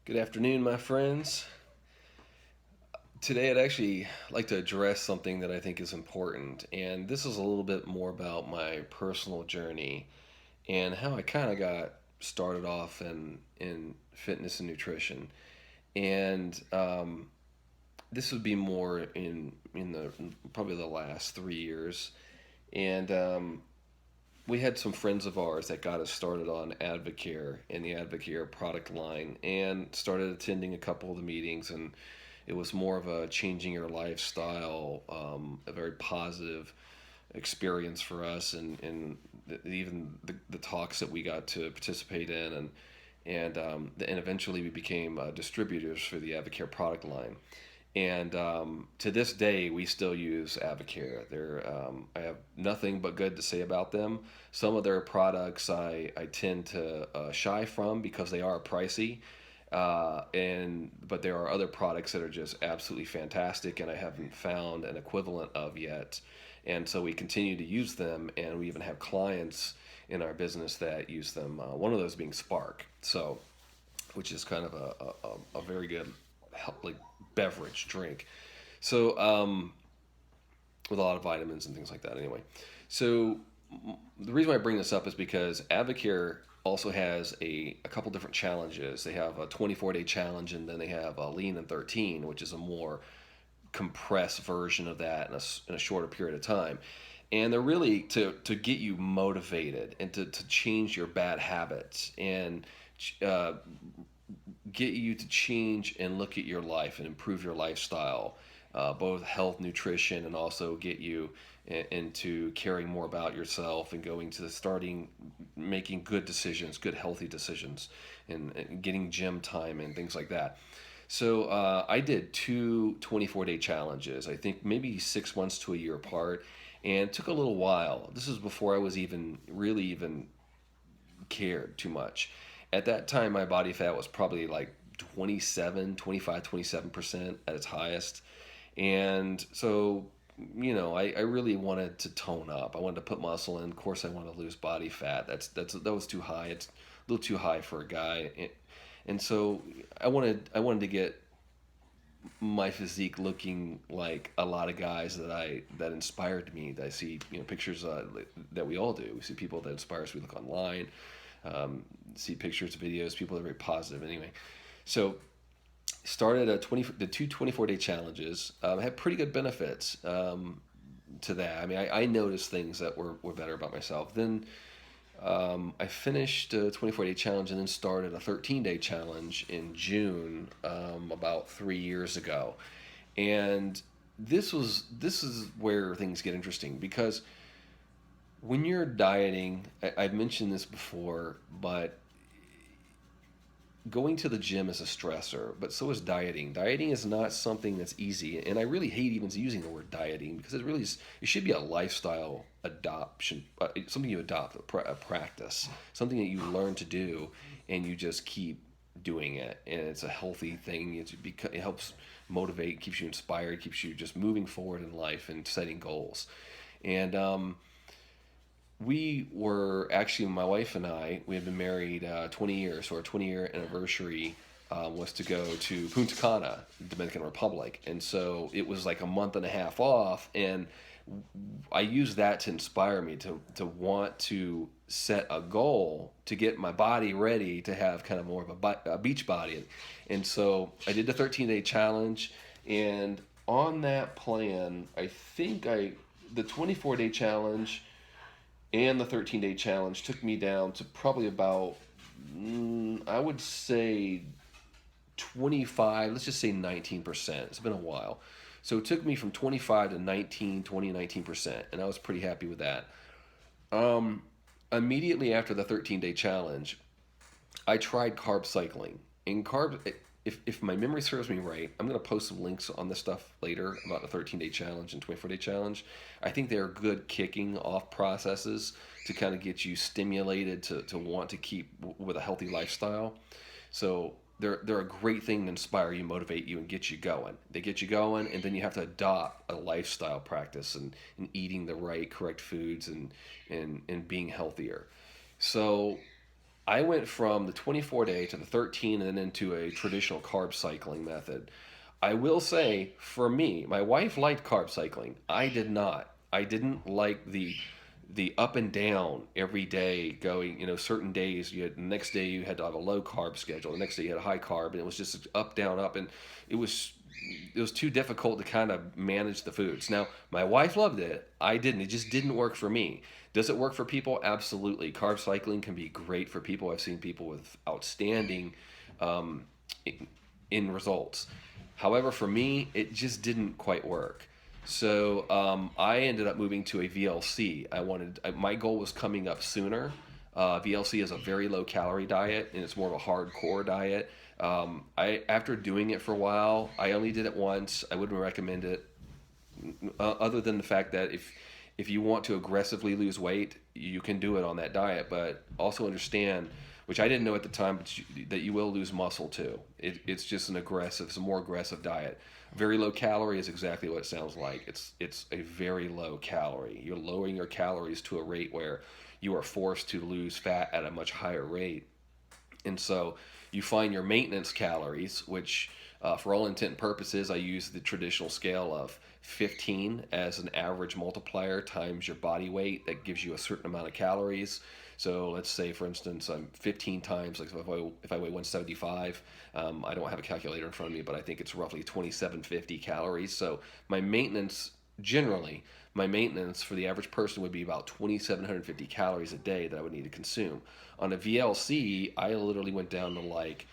Good afternoon, my friends. Today, I'd actually like to address something that I think is important, and this is a little bit more about my personal journey and how I kind of got started off in fitness and nutrition. And this would be more in probably the last 3 years. And we had some friends of ours that got us started on Advocare and the Advocare product line, and started attending a couple of the meetings. And it was more of a changing your lifestyle, a very positive experience for us, and even the talks that we got to participate in, and eventually we became distributors for the Advocare product line. And to this day, we still use Avocare. I have nothing but good to say about them. Some of their products I tend to shy from because they are pricey, but there are other products that are just absolutely fantastic, and I haven't found an equivalent of yet. And so we continue to use them, and we even have clients in our business that use them. One of those being Spark, so which is kind of a very good like beverage drink. So with a lot of vitamins and things like that. Anyway, so the reason why I bring this up is because Advocare also has a couple different challenges. They have a 24-day challenge, and then they have a Lean in 13, which is a more compressed version of that in a shorter period of time. And they're really to get you motivated and to change your bad habits, and uh, get you to change and look at your life and improve your lifestyle, both health, nutrition, and also get you into caring more about yourself and going to starting making good decisions, good healthy decisions, and getting gym time and things like that. So I did two 24-day challenges, I think maybe 6 months to a year apart, and it took a little while. This is before I was even really even cared too much. At that time, my body fat was probably like 27% at its highest. And so, I really wanted to tone up. I wanted to put muscle in. Of course, I want to lose body fat. That was too high. It's a little too high for a guy. And so I wanted to get my physique looking like a lot of guys that inspired me. That I see, pictures that we all do. We see people that inspire us. We look online, see pictures, videos, people that are very positive. Anyway, so started the two 24-day challenges. Had pretty good benefits to that. I mean, I noticed things that were better about myself. Then I finished a 24-day challenge, and then started a 13-day challenge in June, about 3 years ago. And this is where things get interesting, because when you're dieting, I've mentioned this before, but going to the gym is a stressor, but so is dieting. Dieting is not something that's easy, and I really hate even using the word dieting, because it should be a lifestyle adoption, something you adopt, a practice, something that you learn to do, and you just keep doing it, and it's a healthy thing. It helps motivate, keeps you inspired, keeps you just moving forward in life and setting goals. And we were actually, my wife and we had been married 20 years, so our 20-year anniversary was to go to Punta Cana, Dominican Republic. And so it was like a month and a half off, and I used that to inspire me to want to set a goal to get my body ready to have kind of more of a beach body. And so I did the 13-day challenge, and on that plan, the 24-day challenge and the 13-day challenge took me down to probably about, I would say 25, let's just say 19%. It's been a while. So it took me from 25 to 19, 20, 19%, and I was pretty happy with that. Um, Immediately after the 13-day challenge, I tried carb cycling. And if my memory serves me right, I'm going to post some links on this stuff later about the 13-day challenge and 24-day challenge. I think they're good kicking off processes to kind of get you stimulated to want to keep with a healthy lifestyle. So they're a great thing to inspire you, motivate you, and get you going. They get you going, and then you have to adopt a lifestyle practice, and eating the right, correct foods, and being healthier. So I went from the 24-day to the 13 and then into a traditional carb cycling method. I will say, for me, my wife liked carb cycling. I did not. I didn't like the up and down every day going. Certain days you had the next day you had to have a low carb schedule. The next day you had a high carb, and it was just up, down, up, and it was it was too difficult to kind of manage the foods. Now, my wife loved it. I didn't. It just didn't work for me. Does it work for people? Absolutely. Carb cycling can be great for people. I've seen people with outstanding um, in results. However, for me, it just didn't quite work. So I ended up moving to a VLC. My goal was coming up sooner. VLC is a very low calorie diet, and it's more of a hardcore diet. I After doing it for a while, I only did it once. I wouldn't recommend it, other than the fact that if you want to aggressively lose weight, you can do it on that diet. But also understand, which I didn't know at the time, but that you will lose muscle too. It's a more aggressive diet. Very low calorie is exactly what it sounds like. It's a very low calorie. You're lowering your calories to a rate where you are forced to lose fat at a much higher rate. And so you find your maintenance calories, which, for all intent and purposes, I use the traditional scale of 15 as an average multiplier times your body weight. That gives you a certain amount of calories. So let's say, for instance, I'm 15 times, like if I weigh 175, I don't have a calculator in front of me, but I think it's roughly 2750 calories. So my maintenance, generally, my maintenance for the average person would be about 2,750 calories a day that I would need to consume. On a VLC, I literally went down to like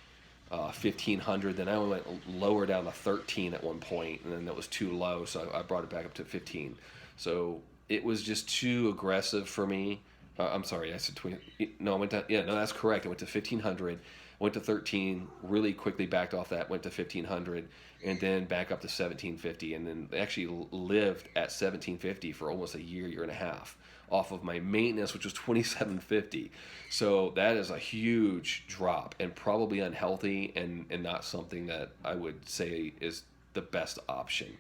1,500. Then I went lower down to 13 at one point, and then that was too low, so I brought it back up to 15. So it was just too aggressive for me. I'm sorry, I said 20. No, I went down. Yeah, no, that's correct. I went to 1,500, went to 13, really quickly backed off that, went to 1,500, and then back up to 1,750, and then actually lived at 1,750 for almost a year, year and a half, off of my maintenance, which was 2,750. So that is a huge drop and probably unhealthy, and not something that I would say is the best option.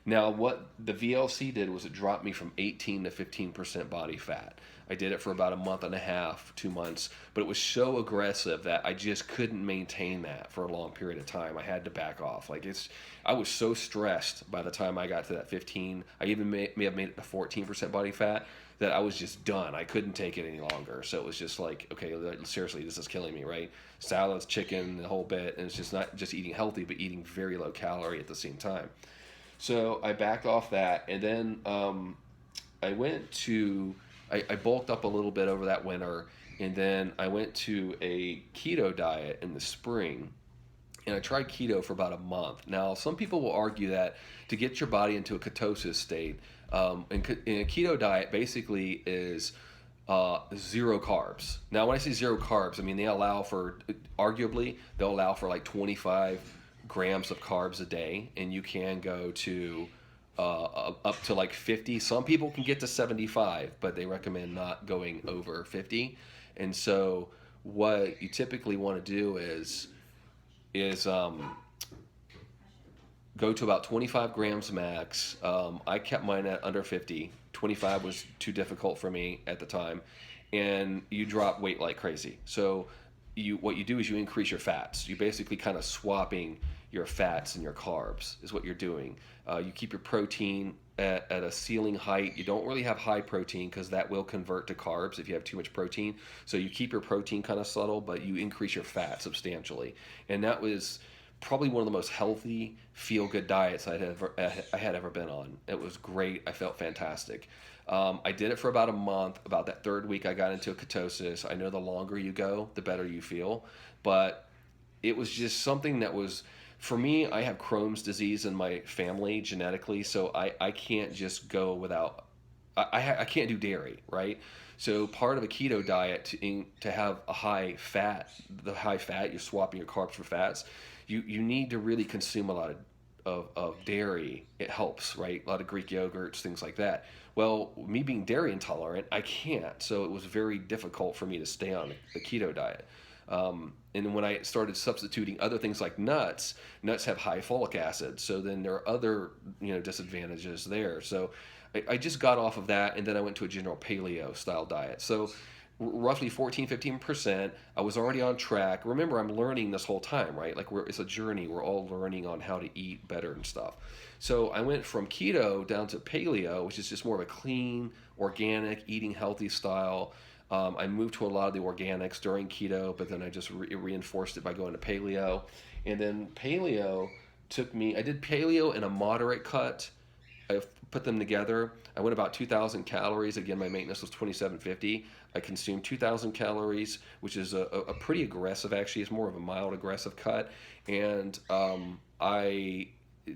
Now, what the VLC did was it dropped me from 18 to 15% body fat. I did it for about a month and a half, 2 months, but it was so aggressive that I just couldn't maintain that for a long period of time. I had to back off. I was so stressed by the time I got to that 15. I even may have made it to 14% body fat, that I was just done. I couldn't take it any longer. So it was just like, okay, seriously, this is killing me, right? Salads, chicken, the whole bit, and it's just not just eating healthy, but eating very low calorie at the same time. So I backed off that, and then I went to I bulked up a little bit over that winter, and then I went to a keto diet in the spring, and I tried keto for about a month. Now, some people will argue that to get your body into a ketosis state, in a keto diet basically is zero carbs. Now, when I say zero carbs, I mean arguably, they'll allow for like 25 grams of carbs a day, and you can go to up to like 50. Some people can get to 75, but they recommend not going over 50. And so, what you typically want to do is go to about 25 grams max. I kept mine at under 50. 25 was too difficult for me at the time, and you drop weight like crazy. So what you do is you increase your fats. You basically kind of swapping your fats and your carbs is what you're doing. You keep your protein at a ceiling height. You don't really have high protein because that will convert to carbs if you have too much protein. So you keep your protein kind of subtle, but you increase your fat substantially. And that was probably one of the most healthy, feel-good diets I had ever been on. It was great. I felt fantastic. I did it for about a month. About that third week, I got into a ketosis. I know the longer you go, the better you feel. But it was just something that was, for me, I have Crohn's disease in my family genetically, so I can't just go without, I can't do dairy, right? So part of a keto diet to have the high fat, you're swapping your carbs for fats, you need to really consume a lot of dairy. It helps, right? A lot of Greek yogurts, things like that. Well, me being dairy intolerant, I can't. So it was very difficult for me to stay on the keto diet. And when I started substituting other things like nuts have high folic acid. So then there are other, disadvantages there. So I just got off of that, and then I went to a general paleo style diet. So roughly 14, 15%. I was already on track. Remember, I'm learning this whole time, right? Like it's a journey. We're all learning on how to eat better and stuff. So I went from keto down to paleo, which is just more of a clean, organic, eating healthy style. I moved to a lot of the organics during keto, but then I just reinforced it by going to paleo. And then paleo took me, I did paleo in a moderate cut. I put them together. I went about 2,000 calories. Again, my maintenance was 2,750. I consumed 2,000 calories, which is a pretty aggressive, actually. It's more of a mild aggressive cut. And I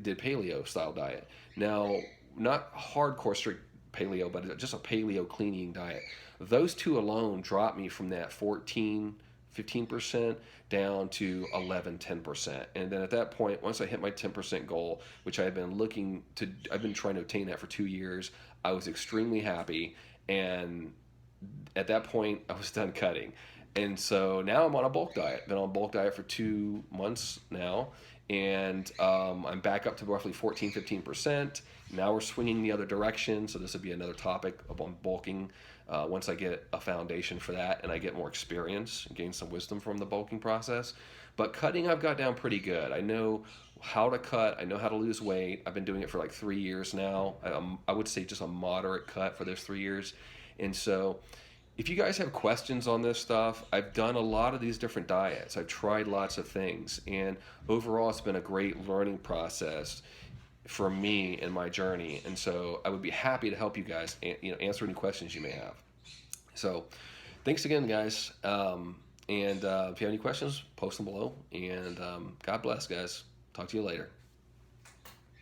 did paleo style diet. Now, not hardcore strict paleo, but just a paleo cleaning diet. Those two alone dropped me from that 14, 15% down to 11, 10%. And then at that point, once I hit my 10% goal, which I've been trying to attain that for 2 years, I was extremely happy. And at that point, I was done cutting. And so now I'm on a bulk diet. Been on a bulk diet for 2 months now. And I'm back up to roughly 14, 15%. Now we're swinging the other direction. So this would be another topic on bulking once I get a foundation for that and I get more experience and gain some wisdom from the bulking process. But cutting, I've got down pretty good. I know how to cut. I know how to lose weight. I've been doing it for like 3 years now. I would say just a moderate cut for those 3 years. And so if you guys have questions on this stuff, I've done a lot of these different diets. I've tried lots of things. And overall, it's been a great learning process for me in my journey. And so I would be happy to help you guys, answer any questions you may have. So thanks again, guys. And if you have any questions, post them below. And God bless, guys. Talk to you later.